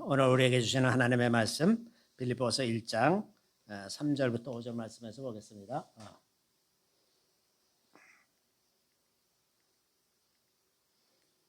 오늘 우리에게 주시는 하나님의 말씀 빌립보서 1장 3절부터 5절 말씀에서 보겠습니다.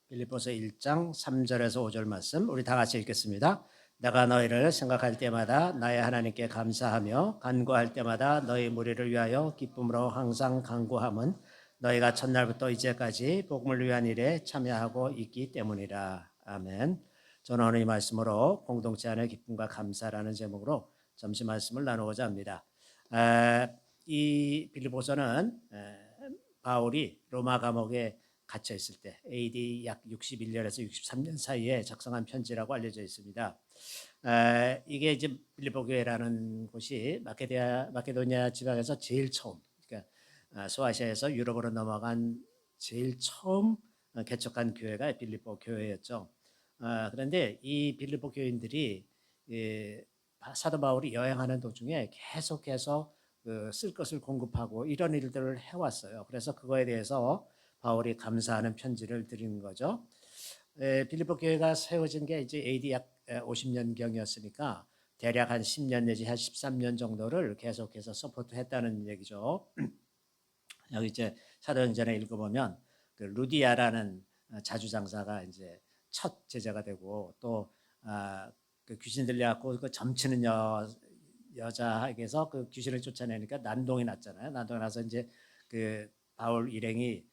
빌립보서 1장 3절에서 5절 말씀 우리 다 같이 읽겠습니다. 내가 너희를 생각할 때마다 나의 하나님께 감사하며 간구할 때마다 너희 무리를 위하여 기쁨으로 항상 간구함은 너희가 첫날부터 이제까지 복음을 위한 일에 참여하고 있기 때문이라. 아멘. 저는 오늘 이 말씀으로 공동체 안의 기쁨과 감사라는 제목으로 잠시 말씀을 나누고자 합니다. 이 빌립보서는 바울이 로마 감옥에 갇혀 있을 때 AD 약 61년에서 63년 사이에 작성한 편지라고 알려져 있습니다. 이게 이제 빌립보 교회라는 곳이 마케도니아 지방에서 제일 처음, 그러니까 소아시아에서 유럽으로 넘어간 제일 처음 개척한 교회가 빌립보 교회였죠. 그런데 이 빌립보 교인들이 사도 바울이 여행하는 도중에 계속해서 쓸 것을 공급하고 이런 일들을 해왔어요. 그래서 그거에 대해서 바울이 감사하는 편지를 드리는 거죠. 빌립보 교회가 세워진 게 이제 AD 약 50년경이었으니까 대략 한 10년 내지 한 13년 정도를 계속해서 서포트했다는 얘기죠. 여기 이제 사도행전에 읽어보면 그 루디아라는 자주장사가 이제 첫 제자가 되고 또 그 귀신 들려갖고 그 점치는 여자에게서 그 귀신을 쫓아내니까 난동이 났잖아요. 난동이 나서 이제 그 바울 일행이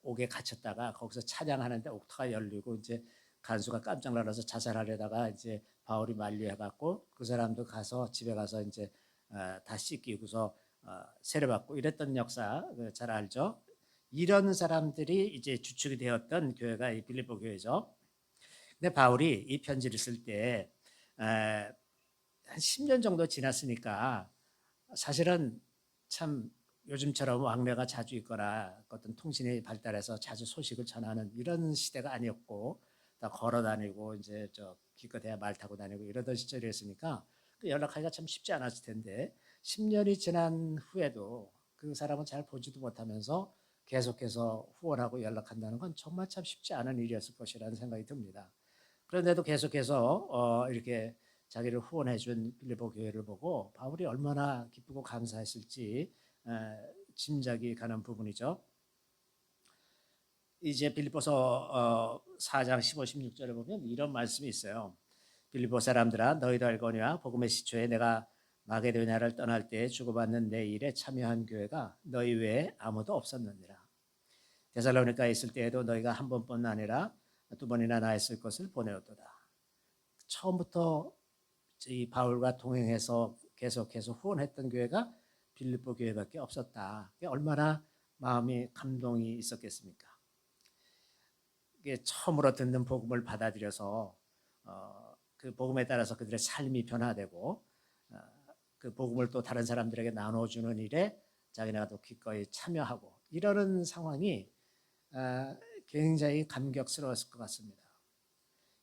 옥에 갇혔다가 거기서 찬양하는데 옥터가 열리고 이제 간수가 깜짝 놀라서 자살하려다가 이제 바울이 만류해갖고 그 사람도 가서 집에 가서 이제 다 씻기고서 세례받고 이랬던 역사 잘 알죠. 이런 사람들이 이제 주축이 되었던 교회가 이 빌립보 교회죠. 근데 바울이 이 편지를 쓸 때 한 10년 정도 지났으니까 사실은 참 요즘처럼 왕래가 자주 있거나 어떤 통신이 발달해서 자주 소식을 전하는 이런 시대가 아니었고 다 걸어 다니고 이제 저 기껏해야 말 타고 다니고 이러던 시절이었으니까 연락하기가 참 쉽지 않았을 텐데 10년이 지난 후에도 그 사람은 잘 보지도 못하면서 계속해서 후원하고 연락한다는 건 정말 참 쉽지 않은 일이었을 것이라는 생각이 듭니다. 그런데도 계속해서 이렇게 자기를 후원해준 빌립보 교회를 보고 바울이 얼마나 기쁘고 감사했을지 짐작이 가는 부분이죠. 이제 빌립보서 4장 15, 16절에 보면 이런 말씀이 있어요. 빌립보 사람들아 너희도 알거니와 복음의 시초에 내가 마게도냐를 떠날 때 주고받는 내 일에 참여한 교회가 너희 외에 아무도 없었느니라. 데살로니가에 있을 때에도 너희가 한 번뿐 아니라 두 번이나 나 있을 것을 보내었도다. 처음부터 이 바울과 동행해서 계속해서 후원했던 교회가 빌립보 교회밖에 없었다. 얼마나 마음이 감동이 있었겠습니까? 처음으로 듣는 복음을 받아들여서 그 복음에 따라서 그들의 삶이 변화되고 그 복음을 또 다른 사람들에게 나눠주는 일에 자기네가 또 기꺼이 참여하고 이러는 상황이 굉장히 감격스러웠을 것 같습니다.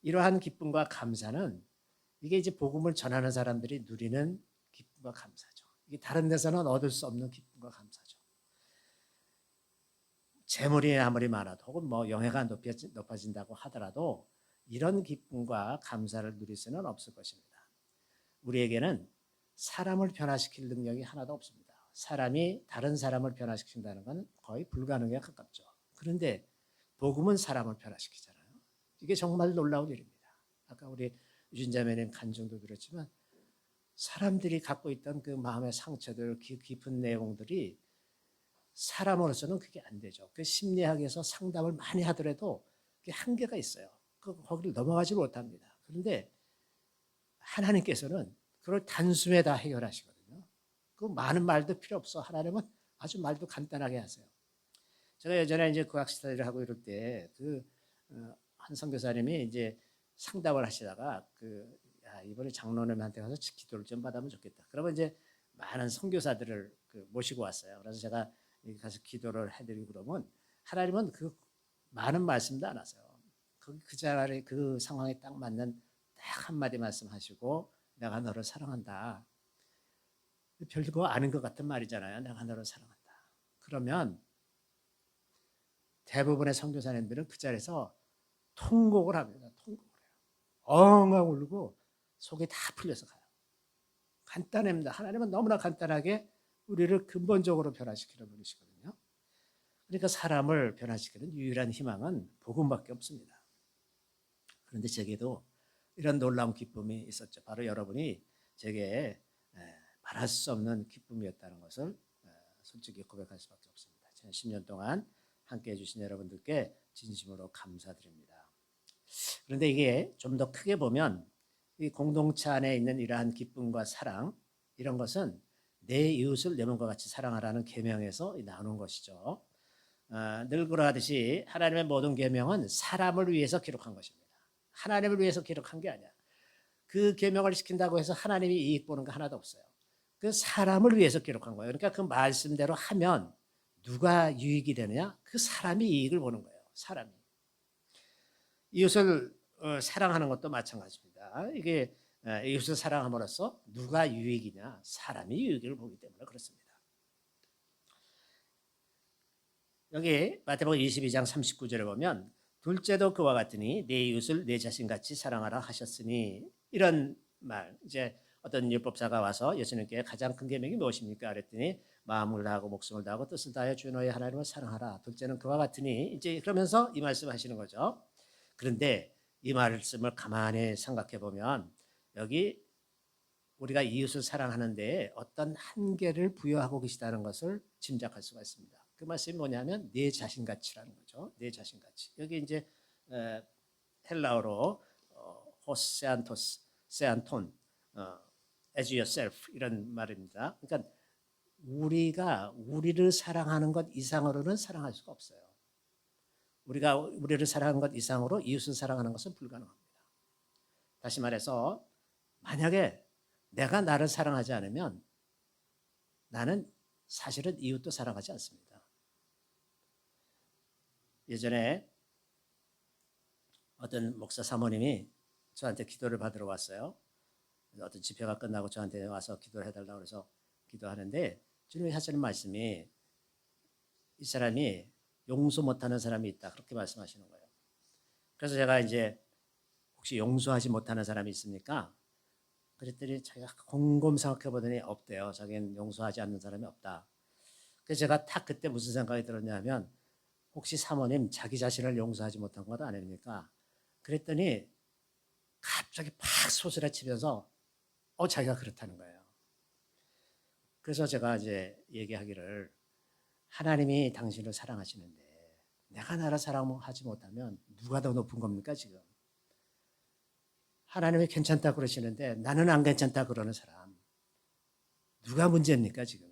이러한 기쁨과 감사는 이게 이제 복음을 전하는 사람들이 누리는 기쁨과 감사죠. 이게 다른 데서는 얻을 수 없는 기쁨과 감사죠. 재물이 아무리 많아도 혹은 뭐 영예가 높아진다고 하더라도 이런 기쁨과 감사를 누릴 수는 없을 것입니다. 우리에게는 사람을 변화시킬 능력이 하나도 없습니다. 사람이 다른 사람을 변화시킨다는 건 거의 불가능에 가깝죠. 그런데 복음은 사람을 변화시키잖아요. 이게 정말 놀라운 일입니다. 아까 우리 유진자매님 간증도 그렇지만 사람들이 갖고 있던 그 마음의 상처들, 깊은 내용들이 사람으로서는 그게 안 되죠. 그 심리학에서 상담을 많이 하더라도 그게 한계가 있어요. 거기를 넘어가지 못합니다. 그런데 하나님께서는 그걸 단숨에 다 해결하시거든요. 그 많은 말도 필요 없어. 하나님은 아주 말도 간단하게 하세요. 제가 예전에 이제 구학 스터디를 하고 이럴 때 한 선교사님이 이제 상담을 하시다가 이번에 장로님한테 가서 기도를 좀 받으면 좋겠다. 그러면 이제 많은 선교사들을 모시고 왔어요. 그래서 제가 가서 기도를 해드리고 그러면 하나님은 그 많은 말씀도 안 하세요. 그 자리에 그 상황에 딱 맞는 딱 한마디 말씀하시고 내가 너를 사랑한다. 별거 아닌 것 같은 말이잖아요. 내가 너를 사랑한다. 그러면 대부분의 선교사님들은 그 자리에서 통곡을 합니다. 통곡을 해요. 엉엉 울고 속이 다 풀려서 가요. 간단합니다. 하나님은 너무나 간단하게 우리를 근본적으로 변화시키는 분이시거든요. 그러니까 사람을 변화시키는 유일한 희망은 복음밖에 없습니다. 그런데 제게도 이런 놀라운 기쁨이 있었죠. 바로 여러분이 제게 말할 수 없는 기쁨이었다는 것을 솔직히 고백할 수밖에 없습니다. 지난 10년 동안 함께 해주신 여러분들께 진심으로 감사드립니다. 그런데 이게 좀 더 크게 보면 이 공동체 안에 있는 이러한 기쁨과 사랑 이런 것은 내 이웃을 내 몸과 같이 사랑하라는 계명에서 나오는 것이죠. 늘 그러하듯이 하나님의 모든 계명은 사람을 위해서 기록한 것입니다. 하나님을 위해서 기록한 게 아니야. 그 계명을 시킨다고 해서 하나님이 이익 보는 거 하나도 없어요. 그 사람을 위해서 기록한 거예요. 그러니까 그 말씀대로 하면 누가 유익이 되느냐? 그 사람이 이익을 보는 거예요. 사람이. 이웃을 사랑하는 것도 마찬가지입니다. 이게 이웃을 사랑함으로써 누가 유익이냐? 사람이 유익을 보기 때문에 그렇습니다. 여기 마태복음 22장 39절에 보면 둘째도 그와 같으니 내 이웃을 내 자신같이 사랑하라 하셨으니 이런 말 이제 어떤 율법사가 와서 예수님께 가장 큰 계명이 무엇입니까? 그랬더니 마음을 다하고 목숨을 다하고 뜻을 다하여 주 너의 하나님을 사랑하라. 둘째는 그와 같으니 이제 그러면서 이 말씀 하시는 거죠. 그런데 이 말씀을 가만히 생각해 보면 여기 우리가 이웃을 사랑하는데 어떤 한계를 부여하고 계시다는 것을 짐작할 수가 있습니다. 그 말씀이 뭐냐면 내 자신같이라는 거죠. 내 자신같이. 여기 이제 헬라어로 호세안토스, 세안톤, as yourself 이런 말입니다. 그러니까 우리가 우리를 사랑하는 것 이상으로는 사랑할 수가 없어요. 우리가 우리를 사랑하는 것 이상으로 이웃을 사랑하는 것은 불가능합니다. 다시 말해서 만약에 내가 나를 사랑하지 않으면 나는 사실은 이웃도 사랑하지 않습니다. 예전에 어떤 목사 사모님이 저한테 기도를 받으러 왔어요. 어떤 집회가 끝나고 저한테 와서 기도를 해달라고 해서 기도하는데 주님이 하시는 말씀이 이 사람이 용서 못하는 사람이 있다 그렇게 말씀하시는 거예요. 그래서 제가 이제 혹시 용서하지 못하는 사람이 있습니까? 그랬더니 제가 곰곰 생각해 보더니 없대요. 자기는 용서하지 않는 사람이 없다. 그래서 제가 딱 그때 무슨 생각이 들었냐면 혹시 사모님 자기 자신을 용서하지 못한 것 아닙니까? 그랬더니 갑자기 팍 솟으라치면서 자기가 그렇다는 거예요. 그래서 제가 이제 얘기하기를 하나님이 당신을 사랑하시는데 내가 나를 사랑하지 못하면 누가 더 높은 겁니까 지금? 하나님이 괜찮다 그러시는데 나는 안 괜찮다 그러는 사람 누가 문제입니까 지금?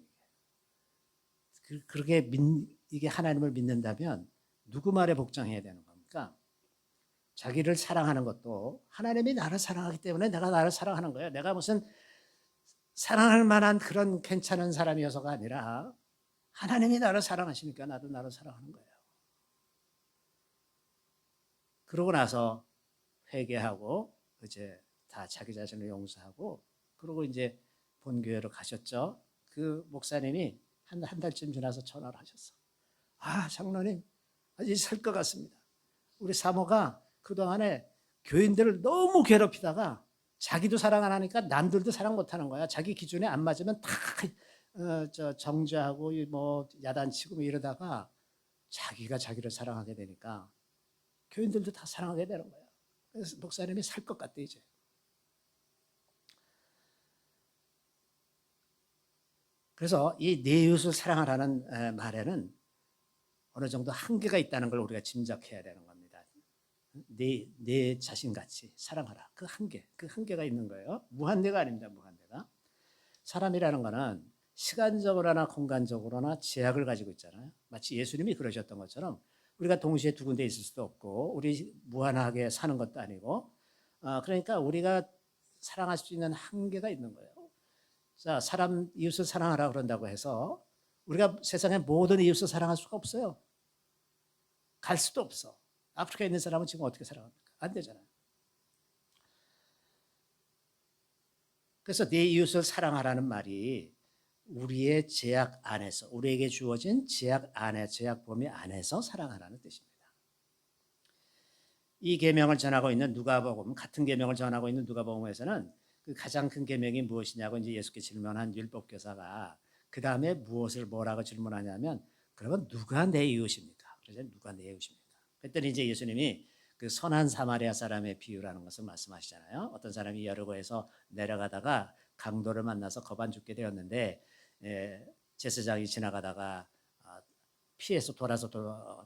그렇게 이게 하나님을 믿는다면 누구 말에 복종해야 되는 겁니까? 자기를 사랑하는 것도 하나님이 나를 사랑하기 때문에 내가 나를 사랑하는 거예요. 내가 무슨 사랑할 만한 그런 괜찮은 사람이어서가 아니라 하나님이 나를 사랑하시니까 나도 나를 사랑하는 거예요. 그러고 나서 회개하고 이제 다 자기 자신을 용서하고 그러고 이제 본교회로 가셨죠. 그 목사님이 한 달쯤 지나서 전화를 하셨어. 장로님 이제 살 것 같습니다. 우리 사모가 그동안에 교인들을 너무 괴롭히다가 자기도 사랑 안 하니까 남들도 사랑 못 하는 거야. 자기 기준에 안 맞으면 다 정죄하고 뭐 야단치고 이러다가 자기가 자기를 사랑하게 되니까 교인들도 다 사랑하게 되는 거야. 그래서 목사님이 살 것 같대 이제. 그래서 이 내 이웃을 사랑하라는 말에는 어느 정도 한계가 있다는 걸 우리가 짐작해야 되는 겁니다. 내 자신같이 사랑하라. 그 한계가 있는 거예요. 무한대가 아닙니다. 무한대가. 사람이라는 거는 시간적으로나 공간적으로나 제약을 가지고 있잖아요. 마치 예수님이 그러셨던 것처럼 우리가 동시에 두 군데 있을 수도 없고 우리 무한하게 사는 것도 아니고 그러니까 우리가 사랑할 수 있는 한계가 있는 거예요. 자, 이웃을 사랑하라 그런다고 해서 우리가 세상의 모든 이웃을 사랑할 수가 없어요. 갈 수도 없어. 아프리카에 있는 사람은 지금 어떻게 살아갑니까? 안 되잖아요. 그래서 내 이웃을 사랑하라는 말이 우리의 제약 안에서 우리에게 주어진 제약 범위 안에서 사랑하라는 뜻입니다. 이 계명을 전하고 있는 누가복음, 같은 계명을 전하고 있는 누가복음에서는 그 가장 큰 계명이 무엇이냐고 이제 예수께 질문한 율법교사가 그 다음에 무엇을 뭐라고 질문하냐면 그러면 누가 내 이웃입니까? 그래서 누가 내 이웃입니까? 그랬더니 이제 예수님이 그 선한 사마리아 사람의 비유라는 것을 말씀하시잖아요. 어떤 사람이 여리고에서 내려가다가 강도를 만나서 거반 죽게 되었는데 제사장이 지나가다가 피해서 돌아서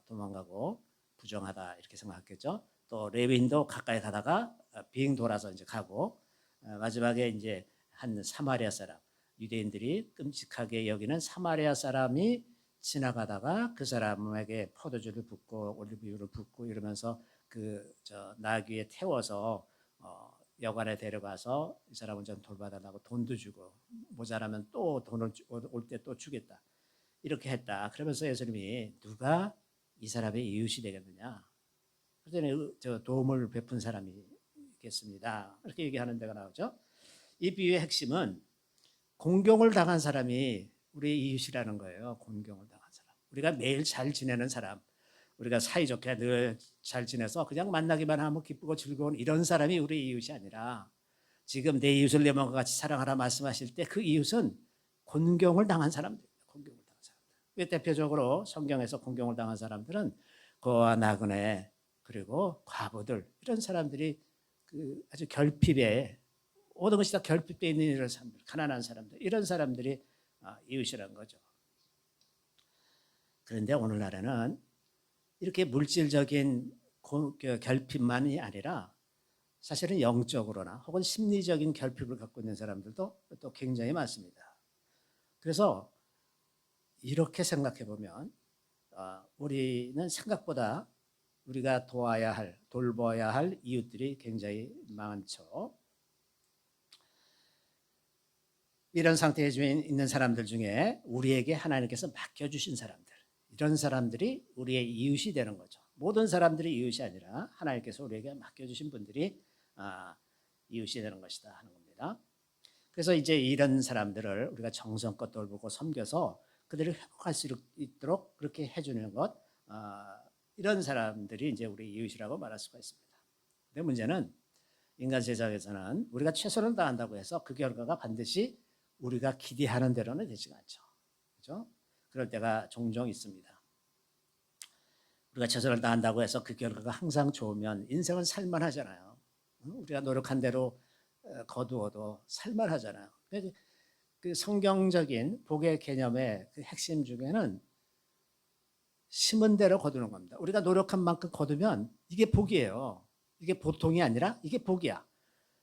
도망가고 부정하다 이렇게 생각했겠죠. 또 레위인도 가까이 가다가 빙 돌아서 이제 가고 마지막에 이제 한 사마리아 사람 유대인들이 끔찍하게 여기는 사마리아 사람이 지나가다가 그 사람에게 포도주를 붓고 올리브유를 붓고 이러면서 그 저 나귀에 태워서 여관에 데려가서 이 사람은 좀 돌봐달라고 돈도 주고 모자라면 또 돈을 올 때 또 주겠다 이렇게 했다. 그러면서 예수님이 누가 이 사람의 이웃이 되겠느냐? 그랬더니 저 도움을 베푼 사람이겠습니다. 이렇게 얘기하는 데가 나오죠. 이 비유의 핵심은 공경을 당한 사람이 우리의 이웃이라는 거예요. 공경을 당한 사람. 우리가 매일 잘 지내는 사람. 우리가 사이좋게 늘 잘 지내서 그냥 만나기만 하면 기쁘고 즐거운 이런 사람이 우리 이웃이 아니라 지금 내 이웃을 내 몸과 같이 사랑하라 말씀하실 때 그 이웃은 곤경을 당한 사람들. 곤경을 당한 사람들. 대표적으로 성경에서 곤경을 당한 사람들은 고아 나그네 그리고 과부들 이런 사람들이 그 아주 결핍에 모든 것이 다 결핍되어 있는 이런 사람들, 가난한 사람들 이런 사람들이 이웃이라는 거죠. 그런데 오늘날에는 이렇게 물질적인 결핍만이 아니라 사실은 영적으로나 혹은 심리적인 결핍을 갖고 있는 사람들도 또 굉장히 많습니다. 그래서 이렇게 생각해 보면 우리는 생각보다 우리가 도와야 할, 돌봐야 할 이웃들이 굉장히 많죠. 이런 상태에 있는 사람들 중에 우리에게 하나님께서 맡겨주신 사람들, 이런 사람들이 우리의 이웃이 되는 거죠. 모든 사람들이 이웃이 아니라 하나님께서 우리에게 맡겨주신 분들이 이웃이 되는 것이다 하는 겁니다. 그래서 이제 이런 사람들을 우리가 정성껏 돌보고 섬겨서 그들을 회복할 수 있도록 그렇게 해주는 것, 이런 사람들이 이제 우리 이웃이라고 말할 수가 있습니다. 근데 문제는 인간 세상에서는 우리가 최선을 다한다고 해서 그 결과가 반드시 우리가 기대하는 대로는 되지가 않죠. 그렇죠? 그럴 때가 종종 있습니다. 우리가 최선을 다한다고 해서 그 결과가 항상 좋으면 인생은 살만하잖아요. 우리가 노력한 대로 거두어도 살만하잖아요. 그 성경적인 복의 개념의 그 핵심 중에는 심은 대로 거두는 겁니다. 우리가 노력한 만큼 거두면 이게 복이에요. 이게 보통이 아니라 이게 복이야.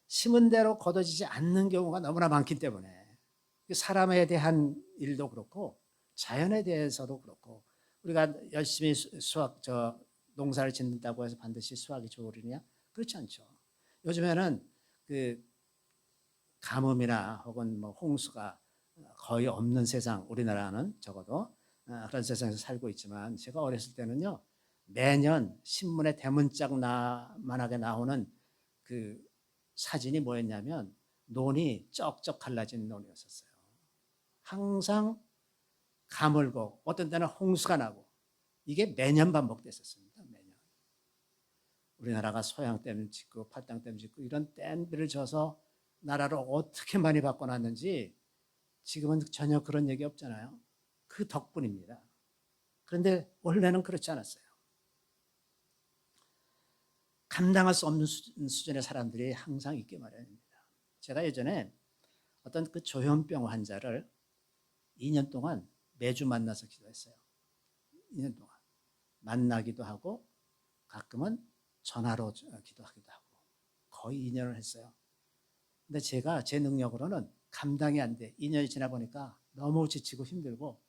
심은 대로 거둬지지 않는 경우가 너무나 많기 때문에 사람에 대한 일도 그렇고 자연에 대해서도 그렇고 우리가 열심히 농사를 짓는다고 해서 반드시 수확이 좋으리냐? 그렇지 않죠. 요즘에는 그 가뭄이나 혹은 뭐 홍수가 거의 없는 세상, 우리나라는 적어도 그런 세상에서 살고 있지만 제가 어렸을 때는요 매년 신문에 대문짝만하게 나오는 그 사진이 뭐였냐면 논이 쩍쩍 갈라진 논이었었어요. 항상 가물고 어떤 때는 홍수가 나고 이게 매년 반복됐었습니다. 매년. 우리나라가 소양댐 짓고 팔당댐 짓고 이런 댐들을 져서 나라를 어떻게 많이 바꿔놨는지 지금은 전혀 그런 얘기 없잖아요. 그 덕분입니다. 그런데 원래는 그렇지 않았어요. 감당할 수 없는 수준의 사람들이 항상 있기 마련입니다. 제가 예전에 어떤 그 조현병 환자를 2년 동안 매주 만나서 기도했어요. 2년 동안 만나기도 하고 가끔은 전화로 기도하기도 하고 거의 2년을 했어요. 근데 제가 제 능력으로는 감당이 안 돼. 2년이 지나 보니까 너무 지치고 힘들고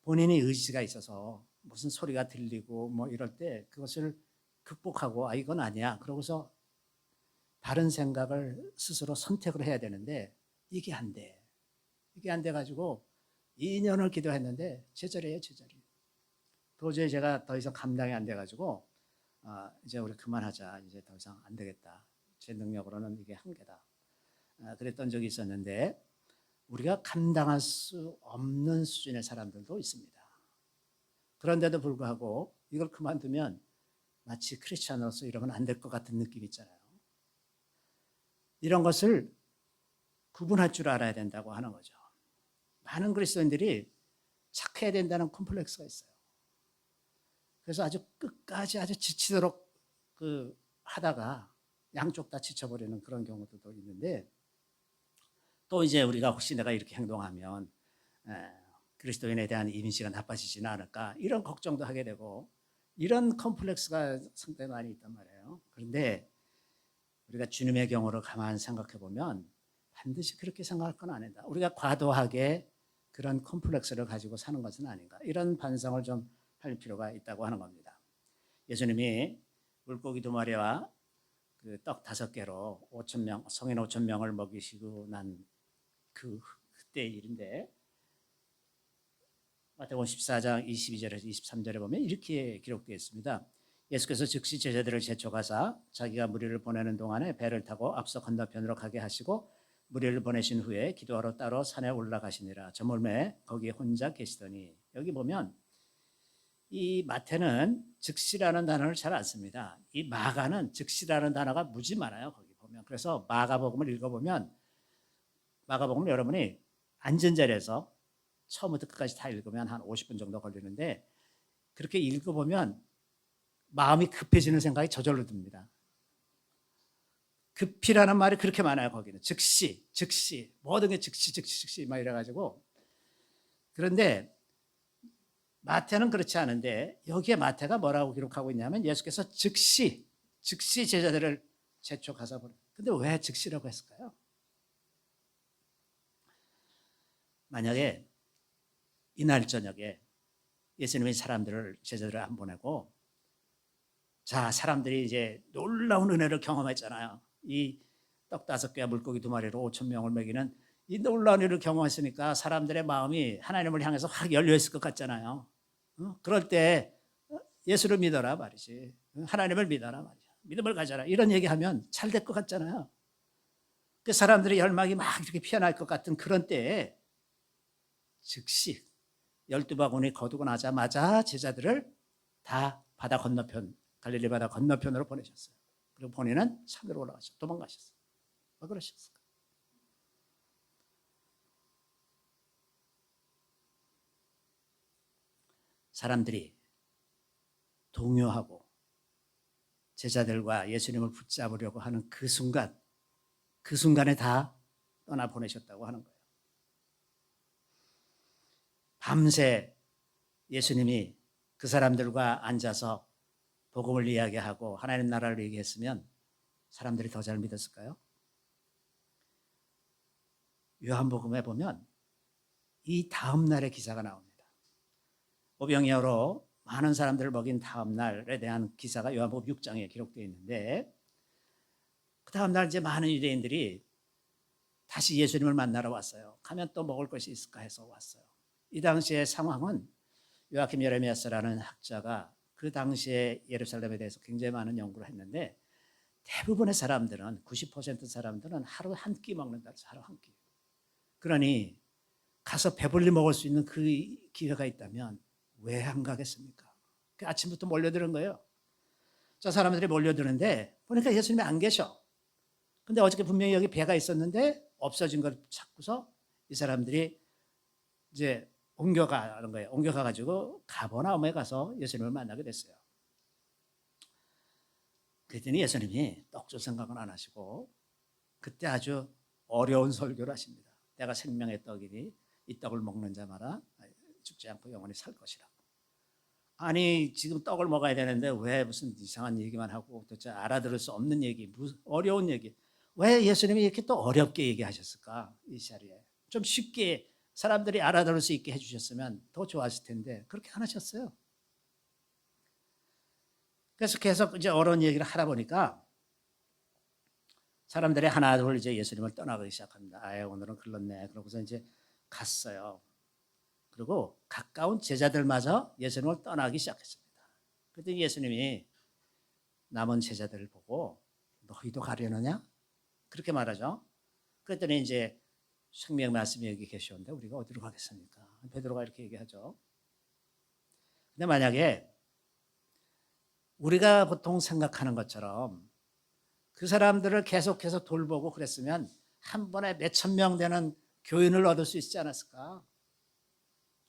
본인의 의지가 있어서 무슨 소리가 들리고 뭐 이럴 때 그것을 극복하고 이건 아니야. 그러고서 다른 생각을 스스로 선택을 해야 되는데 이게 안 돼. 이게 안 돼가지고 2년을 기도했는데 제자리예요, 제자리. 도저히 제가 더 이상 감당이 안 돼가지고 이제 우리 그만하자. 이제 더 이상 안 되겠다. 제 능력으로는 이게 한계다. 그랬던 적이 있었는데 우리가 감당할 수 없는 수준의 사람들도 있습니다. 그런데도 불구하고 이걸 그만두면 마치 크리스천으로서 이러면 안 될 것 같은 느낌 있잖아요. 이런 것을 구분할 줄 알아야 된다고 하는 거죠. 많은 그리스도인들이 착해야 된다는 콤플렉스가 있어요. 그래서 아주 끝까지 아주 지치도록 하다가 양쪽 다 지쳐버리는 그런 경우도 있는데, 또 이제 우리가 혹시 내가 이렇게 행동하면 그리스도인에 대한 이미지가 나빠지지는 않을까, 이런 걱정도 하게 되고, 이런 컴플렉스가 상당히 많이 있단 말이에요. 그런데 우리가 주님의 경우를 가만히 생각해 보면 반드시 그렇게 생각할 건 아니다. 우리가 과도하게 그런 컴플렉스를 가지고 사는 것은 아닌가, 이런 반성을 좀 할 필요가 있다고 하는 겁니다. 예수님이 물고기 2마리와 그 떡 5개로 5,000명, 성인 5,000명을 먹이시고 난 그때 일인데, 마태복음 14장 22절에서 23절에 보면 이렇게 기록되어 있습니다. 예수께서 즉시 제자들을 재촉하사 자기가 무리를 보내는 동안에 배를 타고 앞서 건너편으로 가게 하시고 무리를 보내신 후에 기도하러 따로 산에 올라가시니라. 저물매 거기에 혼자 계시더니, 여기 보면 이 마태는 즉시라는 단어를 잘 안 씁니다. 이 마가는 즉시라는 단어가 무지 많아요. 거기 보면. 그래서 마가복음을 읽어보면, 마가복음을 여러분이 앉은 자리에서 처음부터 끝까지 다 읽으면 한 50분 정도 걸리는데, 그렇게 읽어보면 마음이 급해지는 생각이 저절로 듭니다. 급이라는 말이 그렇게 많아요. 거기는 즉시, 즉시, 모든 게 즉시, 즉시, 즉시 막 이래가지고. 그런데 마태는 그렇지 않은데, 여기에 마태가 뭐라고 기록하고 있냐면 예수께서 즉시 제자들을 재촉하사 버려. 근데 왜 즉시라고 했을까요? 만약에 이날 저녁에 예수님이 제자들을 안 보내고, 자, 사람들이 이제 놀라운 은혜를 경험했잖아요. 이 떡 5개와 물고기 2마리로 5,000명을 먹이는 이 놀라운 은혜를 경험했으니까 사람들의 마음이 하나님을 향해서 확 열려있을 것 같잖아요. 그럴 때 예수를 믿어라 말이지, 하나님을 믿어라 말이야, 믿음을 가져라, 이런 얘기하면 잘 될 것 같잖아요. 그 사람들의 열망이 막 이렇게 피어날 것 같은 그런 때에 즉시 12바구니 거두고 나자마자 제자들을 다 바다 건너편, 갈릴리 바다 건너편으로 보내셨어요. 그리고 본인은 산으로 올라가셨어요. 도망가셨어요. 왜 그러셨을까? 사람들이 동요하고 제자들과 예수님을 붙잡으려고 하는 그 순간에 다 떠나 보내셨다고 하는 거예요. 밤새 예수님이 그 사람들과 앉아서 복음을 이야기하고 하나님 나라를 얘기했으면 사람들이 더 잘 믿었을까요? 요한복음에 보면 이 다음 날의 기사가 나옵니다. 오병이어로 많은 사람들을 먹인 다음 날에 대한 기사가 요한복음 6장에 기록되어 있는데, 그 다음 날 이제 많은 유대인들이 다시 예수님을 만나러 왔어요. 가면 또 먹을 것이 있을까 해서 왔어요. 이 당시의 상황은 요아킴 예레미야스라는 학자가 그 당시에 예루살렘에 대해서 굉장히 많은 연구를 했는데, 대부분의 사람들은 90% 사람들은 하루 한 끼 먹는다. 하루 한 끼. 그러니 가서 배불리 먹을 수 있는 그 기회가 있다면 왜 안 가겠습니까? 그 아침부터 몰려드는 거예요. 저 사람들이 몰려드는데 보니까 예수님이 안 계셔. 근데 어저께 분명히 여기 배가 있었는데 없어진 걸 찾고서 이 사람들이 이제 옮겨가는 거예요. 옮겨가가지고 가버나움에 가서 예수님을 만나게 됐어요. 그랬더니 예수님이 떡 줄 생각은 안 하시고 그때 아주 어려운 설교를 하십니다. 내가 생명의 떡이니 이 떡을 먹는 자마다 죽지 않고 영원히 살 것이라고. 아니 지금 떡을 먹어야 되는데 왜 무슨 이상한 얘기만 하고 도대체 알아들을 수 없는 얘기, 무슨 어려운 얘기, 왜 예수님이 이렇게 또 어렵게 얘기하셨을까? 이 자리에 좀 쉽게 사람들이 알아들을 수 있게 해주셨으면 더 좋았을 텐데 그렇게 안 하셨어요. 그래서 계속 이제 어려운 얘기를 하다 보니까 사람들이 하나 둘 이제 예수님을 떠나기 시작합니다. 아예 오늘은 글렀네. 그러고서 이제 갔어요. 그리고 가까운 제자들마저 예수님을 떠나기 시작했습니다. 그랬더니 예수님이 남은 제자들을 보고 너희도 가려느냐? 그렇게 말하죠. 그랬더니 이제 생명 말씀이 여기 계시는데 우리가 어디로 가겠습니까? 베드로가 이렇게 얘기하죠. 근데 만약에 우리가 보통 생각하는 것처럼 그 사람들을 계속해서 돌보고 그랬으면 한 번에 몇천 명 되는 교인을 얻을 수 있지 않았을까?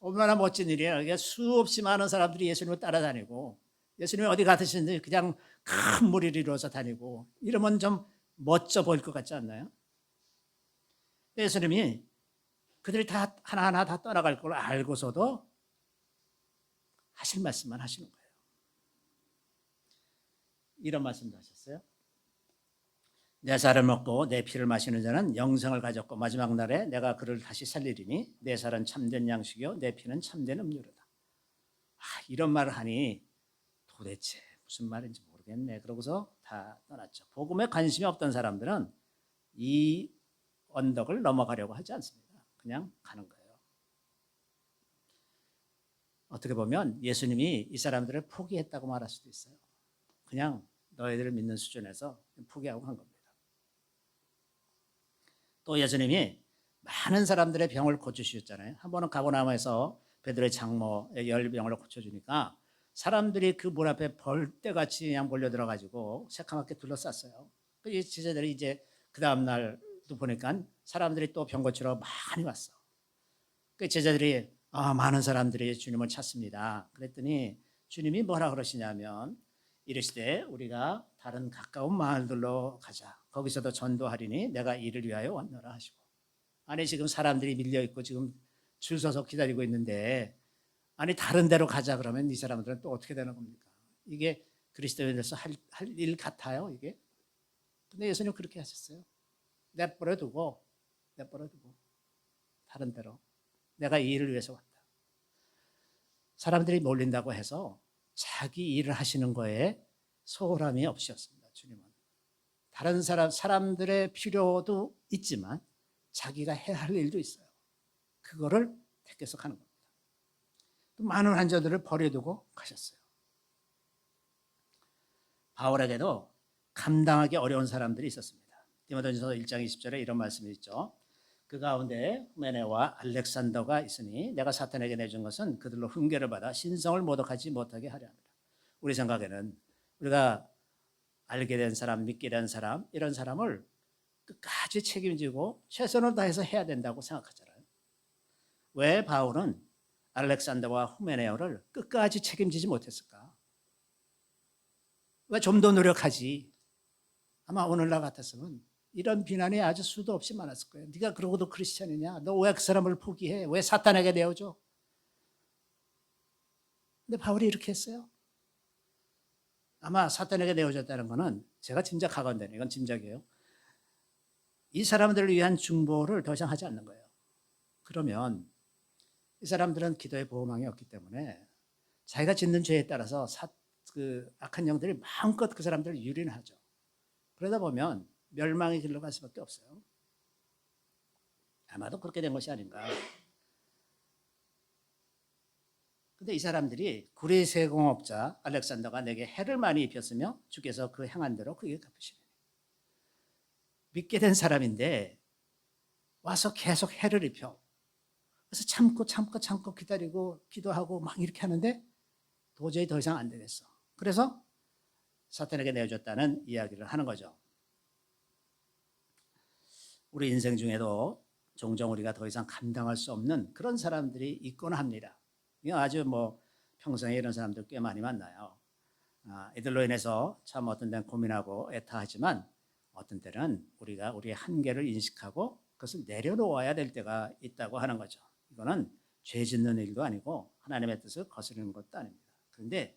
얼마나 멋진 일이에요. 이게 수없이 많은 사람들이 예수님을 따라다니고 예수님이 어디 가시는지 그냥 큰 무리를 이루어서 다니고 이러면 좀 멋져 보일 것 같지 않나요? 예수님이 그들이 다 하나하나 다 떠나갈 걸 알고서도 하실 말씀만 하시는 거예요. 이런 말씀도 하셨어요. 내 살을 먹고 내 피를 마시는 자는 영생을 가졌고 마지막 날에 내가 그를 다시 살리리니 내 살은 참된 양식이요 내 피는 참된 음료로다. 이런 말을 하니 도대체 무슨 말인지 모르겠네. 그러고서 다 떠났죠. 복음에 관심이 없던 사람들은 이 언덕을 넘어가려고 하지 않습니다. 그냥 가는 거예요. 어떻게 보면 예수님이 이 사람들을 포기했다고 말할 수도 있어요. 그냥 너희들을 믿는 수준에서 포기하고 간 겁니다. 또 예수님이 많은 사람들의 병을 고치셨잖아요. 한 번은 가버나움에서 베드로의 장모의 열병을 고쳐주니까 사람들이 그 문 앞에 벌떼같이 그냥 몰려들어가지고 새카맣게 둘러쌌어요. 그 제자들이 이제 그 다음날도 보니까 사람들이 또 병 고치러 많이 왔어. 그 제자들이 많은 사람들이 주님을 찾습니다. 그랬더니 주님이 뭐라 그러시냐면 이르시되 우리가 다른 가까운 마을들로 가자. 거기서도 전도하리니 내가 이를 위하여 왔노라 하시고. 아니 지금 사람들이 밀려 있고 지금 줄 서서 기다리고 있는데 아니 다른 데로 가자 그러면 이 사람들은 또 어떻게 되는 겁니까? 이게 그리스도인으로서 할 일 같아요 이게? 근데 예수님 그렇게 하셨어요. 내버려 두고 다른 데로 내가 이 일을 위해서 왔다. 사람들이 몰린다고 해서 자기 일을 하시는 거에 소홀함이 없으셨습니다. 주님은 다른 사람들의 필요도 있지만 자기가 해야 할 일도 있어요. 그거를 택해서 가는 겁니다. 또 많은 환자들을 버려두고 가셨어요. 바울에게도 감당하기 어려운 사람들이 있었습니다. 디모데전서 1장 20절에 이런 말씀이 있죠. 그 가운데 후메네와 알렉산더가 있으니 내가 사탄에게 내준 것은 그들로 훈계를 받아 신성을 모독하지 못하게 하려 합니다. 우리 생각에는 우리가 알게 된 사람, 믿게 된 사람 이런 사람을 끝까지 책임지고 최선을 다해서 해야 된다고 생각하잖아요. 왜 바울은 알렉산더와 후메네오를 끝까지 책임지지 못했을까? 왜 좀 더 노력하지? 아마 오늘날 같았으면 이런 비난이 아주 수도 없이 많았을 거예요. 네가 그러고도 크리스찬이냐? 너 왜 그 사람을 포기해? 왜 사탄에게 내어줘? 근데 바울이 이렇게 했어요. 아마 사탄에게 내어줬다는 것은 제가 짐작하건대요. 이건 짐작이에요. 이 사람들을 위한 중보를 더 이상 하지 않는 거예요. 그러면 이 사람들은 기도의 보호망이 없기 때문에 자기가 짓는 죄에 따라서 그 악한 영들이 마음껏 그 사람들을 유린하죠. 그러다 보면 멸망의 길로 갈 수밖에 없어요. 아마도 그렇게 된 것이 아닌가. 근데 이 사람들이 구리세공업자 알렉산더가 내게 해를 많이 입혔으며 주께서 그 행한 대로 그에게 갚으시니. 믿게 된 사람인데 와서 계속 해를 입혀. 그래서 참고 기다리고 기도하고 막 이렇게 하는데 도저히 더 이상 안 되겠어. 그래서 사탄에게 내어줬다는 이야기를 하는 거죠. 우리 인생 중에도 종종 우리가 더 이상 감당할 수 없는 그런 사람들이 있곤 합니다. 아주 평생에 이런 사람들 꽤 많이 만나요. 이들로 인해서 참 어떤 데는 고민하고 애타하지만 어떤 때는 우리가 우리의 한계를 인식하고 그것을 내려놓아야 될 때가 있다고 하는 거죠. 이거는 죄 짓는 일도 아니고 하나님의 뜻을 거스르는 것도 아닙니다. 그런데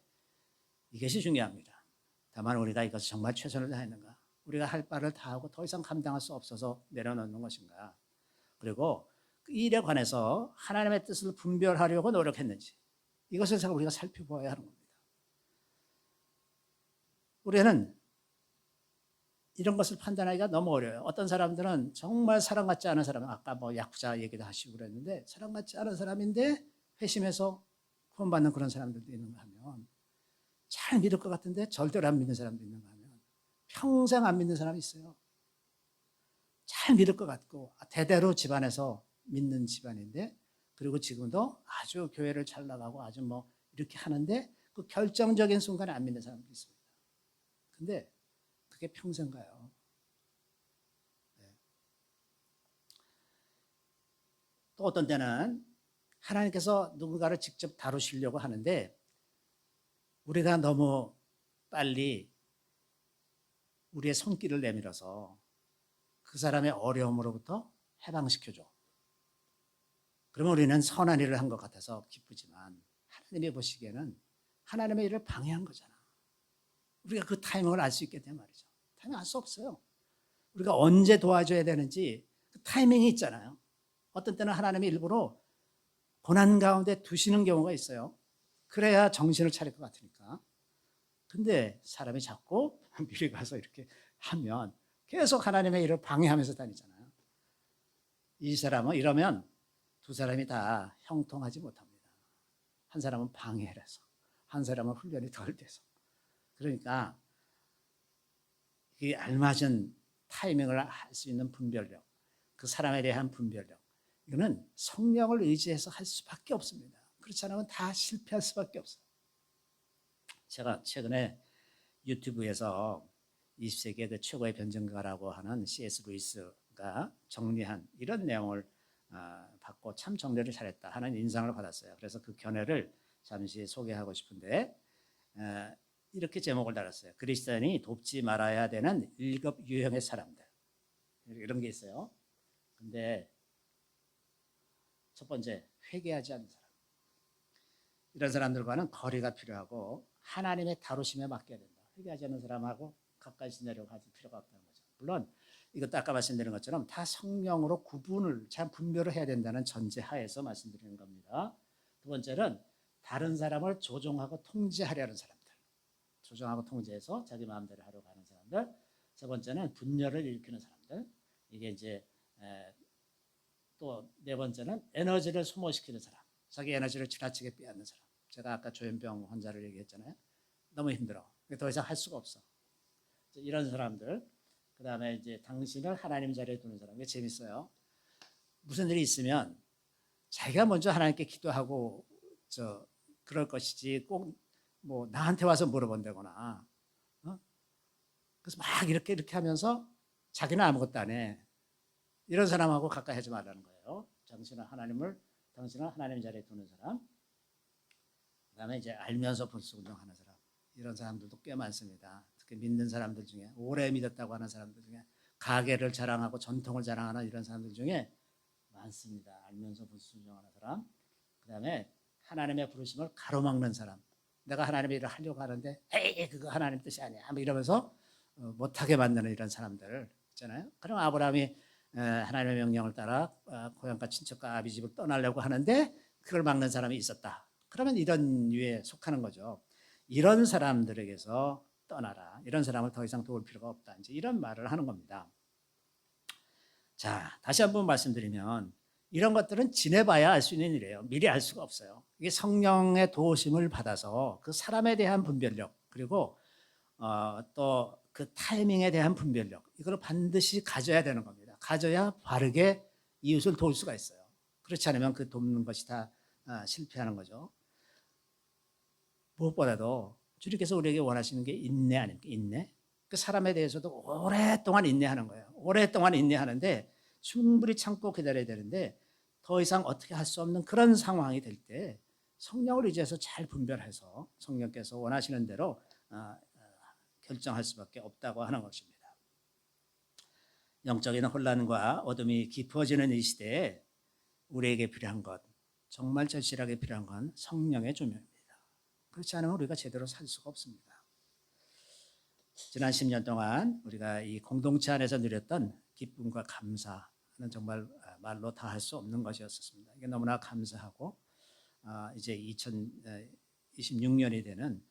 이것이 중요합니다. 다만 우리가 이것을 정말 최선을 다했는가? 우리가 할 바를 다 하고 더 이상 감당할 수 없어서 내려놓는 것인가? 그리고 그 일에 관해서 하나님의 뜻을 분별하려고 노력했는지 이것을 우리가 살펴보아야 하는 겁니다. 우리는 이런 것을 판단하기가 너무 어려워요. 어떤 사람들은 정말 사랑받지 않은 사람, 아까 야쿠자 얘기도 하시고 그랬는데 사랑받지 않은 사람인데 회심해서 구원받는 그런 사람들도 있는가 하면 잘 믿을 것 같은데 절대로 안 믿는 사람도 있는가 하면 평생 안 믿는 사람이 있어요. 잘 믿을 것 같고 대대로 집안에서 믿는 집안인데 그리고 지금도 아주 교회를 잘 나가고 아주 이렇게 하는데 그 결정적인 순간에 안 믿는 사람도 있습니다. 근데 그게 평생 가요. 또 어떤 때는 하나님께서 누군가를 직접 다루시려고 하는데 우리가 너무 빨리 우리의 손길을 내밀어서 그 사람의 어려움으로부터 해방시켜줘. 그러면 우리는 선한 일을 한 것 같아서 기쁘지만 하나님이 보시기에는 하나님의 일을 방해한 거잖아. 우리가 그 타이밍을 알 수 있게 된 말이죠. 타이밍 알 수 없어요. 우리가 언제 도와줘야 되는지 그 타이밍이 있잖아요. 어떤 때는 하나님이 일부러 고난 가운데 두시는 경우가 있어요. 그래야 정신을 차릴 것 같으니까. 근데 사람이 자꾸 미리 가서 이렇게 하면 계속 하나님의 일을 방해하면서 다니잖아요. 이 사람은 이러면 두 사람이 다 형통하지 못합니다. 한 사람은 방해를 해서, 한 사람은 훈련이 덜 돼서. 그러니까 이 알맞은 타이밍을 할 수 있는 분별력, 그 사람에 대한 분별력, 이거는 성령을 의지해서 할 수밖에 없습니다. 그렇지 않으면 다 실패할 수밖에 없어요. 제가 최근에 유튜브에서 20세기의 그 최고의 변증가라고 하는 C.S. 루이스가 정리한 이런 내용을 받고 참 정리를 잘했다 하는 인상을 받았어요. 그래서 그 견해를 잠시 소개하고 싶은데 이렇게 제목을 달았어요. 그리스도인이 돕지 말아야 되는 7 유형의 사람들. 이런 게 있어요. 근데 첫 번째, 회개하지 않는 사람. 이런 사람들과는 거리가 필요하고 하나님의 다루심에 맡겨야 된다. 회개하지 않는 사람하고 가까이 지내려고 하지 필요가 없다는 거죠. 물론 이것도 아까 말씀드린 것처럼 다 성령으로 구분을 잘 분별을 해야 된다는 전제하에서 말씀드리는 겁니다. 두 번째는 다른 사람을 조종하고 통제하려는 사람들. 조종하고 통제해서 자기 마음대로 하려고 하는 사람들. 세 번째는 분열을 일으키는 사람들. 이게 이제 또 네 번째는 에너지를 소모시키는 사람. 자기 에너지를 지나치게 빼앗는 사람. 제가 아까 조현병 환자를 얘기했잖아요. 너무 힘들어. 더 이상 할 수가 없어. 이런 사람들. 그 다음에 이제 당신을 하나님 자리에 두는 사람. 이게 재밌어요. 무슨 일이 있으면 자기가 먼저 하나님께 기도하고 그럴 것이지 꼭 뭐 나한테 와서 물어본다거나. 그래서 막 이렇게 하면서 자기는 아무것도 안 해. 이런 사람하고 가까이 하지 말라는 거예요. 당신은 하나님 자리에 두는 사람. 그 다음에 이제 알면서 불순종하는 사람. 이런 사람들도 꽤 많습니다. 특히 믿는 사람들 중에 오래 믿었다고 하는 사람들 중에 가계를 자랑하고 전통을 자랑하는 이런 사람들 중에 많습니다. 알면서 불순종하는 사람. 그 다음에 하나님의 부르심을 가로막는 사람. 내가 하나님의 일을 하려고 하는데 에이 그거 하나님 뜻이 아니야. 뭐 이러면서 못하게 만드는 이런 사람들 있잖아요. 그럼 아브라함이 하나님의 명령을 따라 고향과 친척과 아비 집을 떠나려고 하는데 그걸 막는 사람이 있었다. 그러면 이런 류에 속하는 거죠. 이런 사람들에게서 떠나라. 이런 사람을 더 이상 도울 필요가 없다. 이제 이런 말을 하는 겁니다. 자, 다시 한번 말씀드리면 이런 것들은 지내봐야 알 수 있는 일이에요. 미리 알 수가 없어요. 이게 성령의 도우심을 받아서 그 사람에 대한 분별력 그리고 또 그 타이밍에 대한 분별력 이걸 반드시 가져야 되는 겁니다. 가져야 바르게 이웃을 도울 수가 있어요. 그렇지 않으면 그 돕는 것이 다 실패하는 거죠. 무엇보다도 주님께서 우리에게 원하시는 게 인내 아닙니까? 인내. 그 사람에 대해서도 오랫동안 인내하는 거예요. 오랫동안 인내하는데 충분히 참고 기다려야 되는데 더 이상 어떻게 할 수 없는 그런 상황이 될 때 성령을 의지해서 잘 분별해서 성령께서 원하시는 대로 결정할 수밖에 없다고 하는 것입니다. 영적인 혼란과 어둠이 깊어지는 이 시대에 우리에게 필요한 것, 정말 절실하게 필요한 건 성령의 조명입니다. 그렇지 않으면 우리가 제대로 살 수가 없습니다. 지난 10년 동안 우리가 이 공동체 안에서 누렸던 기쁨과 감사는 정말 말로 다 할 수 없는 것이었습니다. 이게 너무나 감사하고 이제 2026년이 되는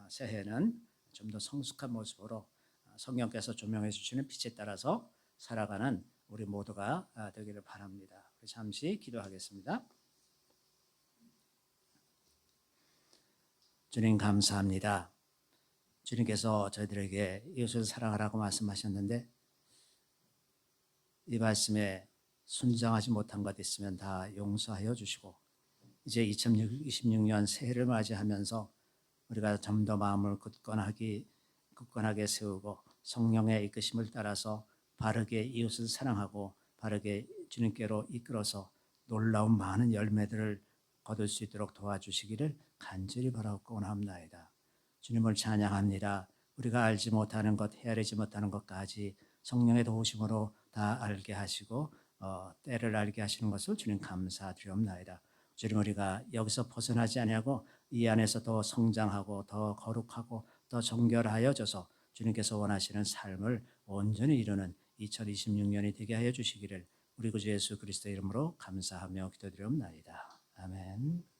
새해는 좀 더 성숙한 모습으로 성령께서 조명해 주시는 빛에 따라서 살아가는 우리 모두가 되기를 바랍니다. 잠시 기도하겠습니다. 주님 감사합니다. 주님께서 저희들에게 이웃을 사랑하라고 말씀하셨는데 이 말씀에 순종하지 못한 것 있으면 다 용서하여 주시고 이제 2026년 새해를 맞이하면서 우리가 좀 더 마음을 굳건하게 세우고 성령의 이끄심을 따라서 바르게 이웃을 사랑하고 바르게 주님께로 이끌어서 놀라운 많은 열매들을 거둘 수 있도록 도와주시기를 간절히 바라고 원합나이다. 주님을 찬양합니다. 우리가 알지 못하는 것, 헤아리지 못하는 것까지 성령의 도우심으로 다 알게 하시고 때를 알게 하시는 것을 주님 감사드리옵나이다. 주님, 우리가 여기서 벗어나지 아니하고 이 안에서 더 성장하고 더 거룩하고 더 정결하여져서 주님께서 원하시는 삶을 온전히 이루는 2026년이 되게 하여 주시기를 우리 구주 예수 그리스도의 이름으로 감사하며 기도드리옵나이다. 아멘.